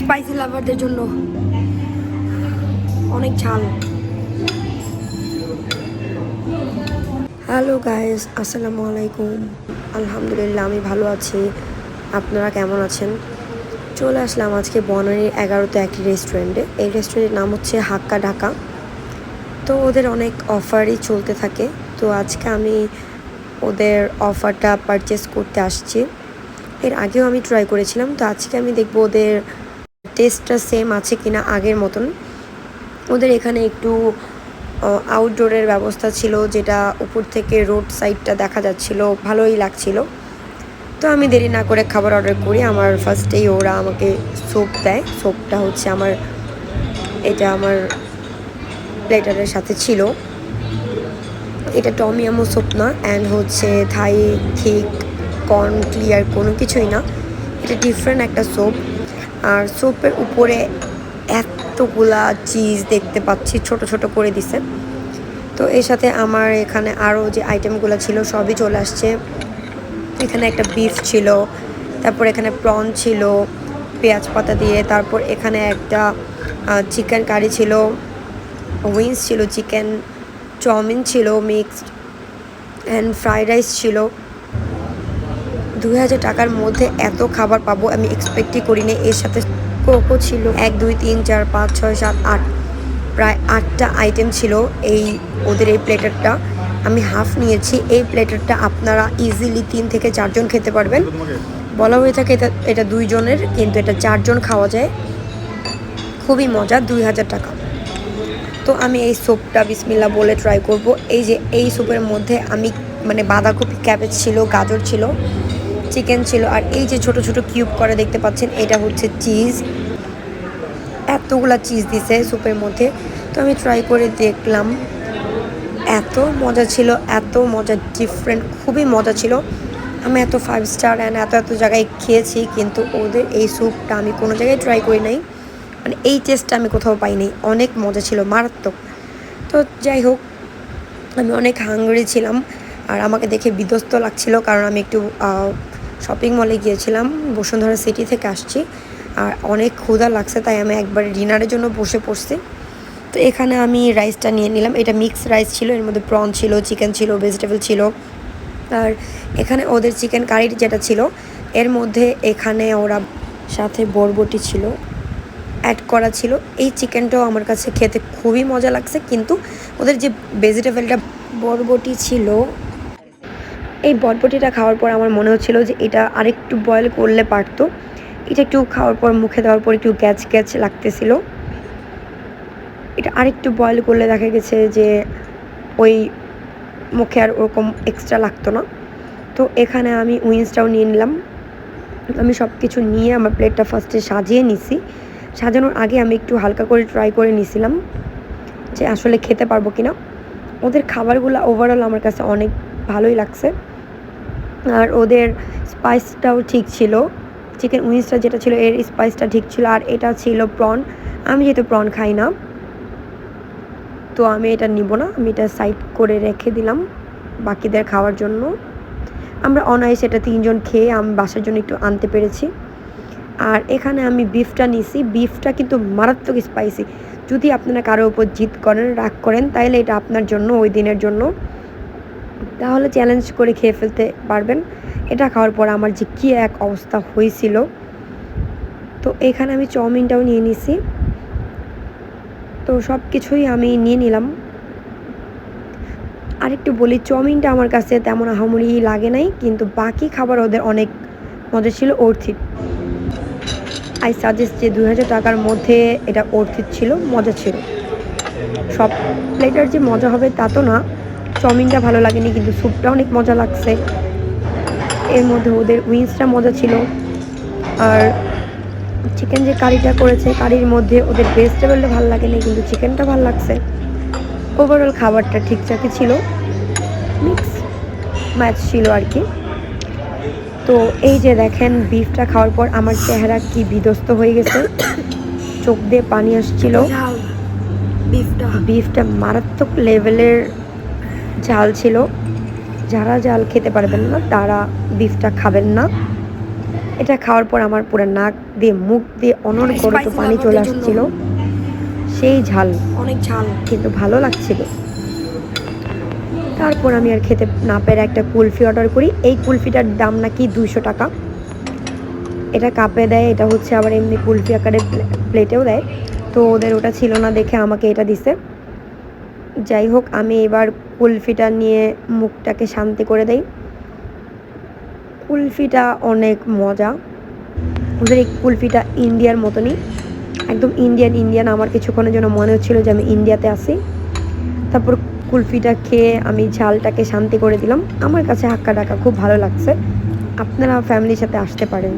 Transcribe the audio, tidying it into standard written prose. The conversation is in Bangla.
স্পাইসি লাভারদের জন্য অনেক ঝাল। হ্যালো গাইস, আসসালামু আলাইকুম। আলহামদুলিল্লাহ আমি ভালো আছি। আপনারা কেমন আছেন? চলে আসলাম আজকে বনানীর 11তে একটি রেস্টুরেন্টে। এই রেস্টুরেন্টের নাম হচ্ছে হাক্কা ঢাকা। তো ওদের অনেক অফারই চলতে থাকে। তো আজকে আমি ওদের অফারটা পারচেস করতে আসছি। এর আগেও আমি ট্রাই করেছিলাম, তো আজকে আমি দেখবো ওদের টেস্টটা সেম আছে কিনা আগের মতন। ওদের এখানে একটু আউটডোরের ব্যবস্থা ছিল, যেটা উপর থেকে রোড সাইডটা দেখা যাচ্ছিল, ভালোই লাগছিল। তো আমি দেরি না করে খাবার অর্ডার করি। আমার ফার্স্টেই ওরা আমাকে স্যুপ দেয়। স্যুপটা হচ্ছে এটা আমার প্লেটারের সাথে ছিল। এটা টমিয়ামো স্যুপ না, অ্যান্ড হচ্ছে থাই থিক কর্ন ক্লিয়ার কোনো কিছুই না, এটা ডিফারেন্ট একটা স্যুপ। আর স্যুপের উপরে এতগুলা চিজ দেখতে পাচ্ছি, ছোট ছোট করে দিছে। তো এর সাথে আমার এখানে আরও যে আইটেমগুলো ছিল সবই চলে আসছে। এখানে একটা বিফ ছিল, তারপর এখানে প্রন ছিল পেঁয়াজ পাতা দিয়ে, তারপর এখানে একটা চিকেন কারি ছিল, উইংস ছিল, চিকেন চাউমিন ছিল মিক্সড, অ্যান্ড ফ্রাইড রাইস ছিল। 2000 টাকার মধ্যে এত খাবার পাবো আমি এক্সপেক্টই করিনি। এর সাথে কোকো ছিল 1 2 3 4 5 6 7 8, প্রায় 8টা আইটেম ছিল এই ওদের এই প্লেটারটা। আমি হাফ নিয়েছি। এই প্লেটারটা আপনারা ইজিলি 3 থেকে 4 জন খেতে পারবেন। বলা হয়ে থাকে এটা 2 জনের, কিন্তু এটা 4 জন খাওয়া যায়। খুবই মজা। 2000 টাকা। তো আমি এই স্যুপটা বিসমিল্লাহ বলে ট্রাই করব। এই স্যুপের মধ্যে আমি বাঁধাকপি, ক্যাবেজ ছিল, গাজর ছিল, চিকেন ছিল, আর এই যে ছোট ছোট কিউব করে দেখতে পাচ্ছেন এটা হচ্ছে চিজ। এতগুলা চিজ দিছে স্যুপের মধ্যে। তো আমি ট্রাই করে দেখলাম, এত মজা ছিল, এত মজা, ডিফারেন্ট, খুবই মজা ছিল। আমি এত 5 স্টার অ্যান্ড এত জায়গায় খেয়েছি, কিন্তু ওদের এই স্যুপটা আমি কোনো জায়গায় ট্রাই করি নাই। এই টেস্টটা আমি কোথাও পাইনি। অনেক মজা ছিল, মারাত্মক। তো যাই হোক, আমি অনেক হাংরি ছিলাম আর আমাকে দেখে বিধ্বস্ত লাগছিল, কারণ আমি একটু শপিং মলে গিয়েছিলাম, বসুন্ধরা সিটি থেকে আসছি, আর অনেক ক্ষুধা লাগছে, তাই আমি একবারে ডিনারের জন্য বসে পড়ছি। তো এখানে আমি রাইসটা নিয়ে নিলাম। এটা মিক্সড রাইস ছিল, এর মধ্যে প্রন ছিল, চিকেন ছিল, ভেজিটেবল ছিল, আর এখানে ওদের চিকেন কারি যেটা ছিল এর মধ্যে এখানে ওরা সাথে বরবটি ছিল, অ্যাড করা ছিল। এই চিকেনটাও আমার কাছে খেতে খুবই মজা লাগছে, কিন্তু ওদের যে ভেজিটেবলটা বরবটি ছিল, এই বরবটিটা খাওয়ার পর আমার মনে হচ্ছিল যে এটা আরেকটু বয়েল করলে পারতো। এটা একটু খাওয়ার পর, মুখে দেওয়ার পর একটু গ্যাচ গ্যাচ লাগতেছিল। এটা আরেকটু বয়েল করলে দেখা গেছে যে ওই মুখে আর ওরকম এক্সট্রা লাগতো না। তো এখানে আমি উইংসটাও নিয়ে নিলাম। আমি সব কিছু নিয়ে আমার প্লেটটা ফার্স্টে সাজিয়ে নিছি। সাজানোর আগে আমি একটু হালকা করে ট্রাই করে নিছিলাম যে আসলে খেতে পারবো কিনা। ওদের খাবারগুলো ওভারঅল আমার কাছে অনেক ভালোই লাগছে, আর ওদের স্পাইসটাও ঠিক ছিল। চিকেন উইংসটা যেটা ছিল এর স্পাইসটা ঠিক ছিল, আর এটা ছিল প্রন। আমি যেহেতু প্রন খাই না, তো আমি এটা নিব না, আমি এটা সাইড করে রেখে দিলাম বাকিদের খাওয়ার জন্য। আমরা অনায়াসে এটা 3 জন খেয়ে আমি বাসার জন্য একটু আনতে পেরেছি। আর এখানে আমি বিফটা নিছি। বিফটা কিন্তু মারাত্মক স্পাইসি। যদি আপনারা কারোর উপর জিদ করেন, রাগ করেন, তাহলে এটা আপনার জন্য, ওই দিনের জন্য, তাহলে চ্যালেঞ্জ করে খেয়ে ফেলতে পারবেন। এটা খাওয়ার পর আমার যে কী এক অবস্থা হয়েছিল। তো এখানে আমি চাউমিনটাও নিয়ে নিছি। তো সব কিছুই আমি নিয়ে নিলাম। আরেকটু বলি, চাউমিনটা আমার কাছে তেমন আহামরি লাগে নাই, কিন্তু বাকি খাবার ওদের অনেক মজা ছিল, অর্থিত। আই সাজেস্ট যে 2000 টাকার মধ্যে এটা অর্থিত ছিল, মজা ছিল। সব প্লেটার যে মজা হবে তা তো না। চাউমিনটা ভালো লাগেনি, কিন্তু স্যুপটা অনেক মজা লাগছে। এর মধ্যে ওদের উইংসটা মজা ছিল, আর চিকেন যে কারিটা করেছে, কারির মধ্যে ওদের ভেজিটেবলটা ভালো লাগেনি, কিন্তু চিকেনটা ভালো লাগছে। ওভারঅল খাবারটা ঠিকঠাকই ছিল, মিক্স ম্যাচ ছিল আর কি। তো এই যে দেখেন, বিফটা খাওয়ার পর আমার চেহারা কি বিধ্বস্ত হয়ে গেছে, চোখ দিয়ে পানি আসছিল। বিফটা মারাত্মক লেভেলের ঝাল ছিল। যারা ঝাল খেতে পারবেন না তারা বিফটা খাবেন না। এটা খাওয়ার পর আমার পুরো নাক দিয়ে মুখ দিয়ে অনর্গত পানি চলে আসছিল, সেই ঝাল, অনেক ঝাল, কিন্তু ভালো লাগছিল। তারপর আমি আর খেতে না পেরে একটা কুলফি অর্ডার করি। এই কুলফিটার দাম নাকি 200 টাকা। এটা কাপে দেয়, এটা হচ্ছে আবার এমনি কুলফি আকারে প্লেটেও দেয়। তো ওদের ওটা ছিল না দেখে আমাকে এটা দিছে। যাই হোক, আমি এবার কুলফিটা নিয়ে মুখটাকে শান্তি করে দেই। কুলফিটা অনেক মজা। ওদের এই কুলফিটা ইন্ডিয়ার মতনই, একদম ইন্ডিয়ান। আমার কিছুক্ষণের জন্য মনে হচ্ছিল যে আমি ইন্ডিয়াতে আছি। তারপর কুলফিটা খেয়ে আমি ঝালটাকে শান্তি করে দিলাম। আমার কাছে হাক্কা ডাকা খুব ভালো লাগছে। আপনারা ফ্যামিলির সাথে আসতে পারেন।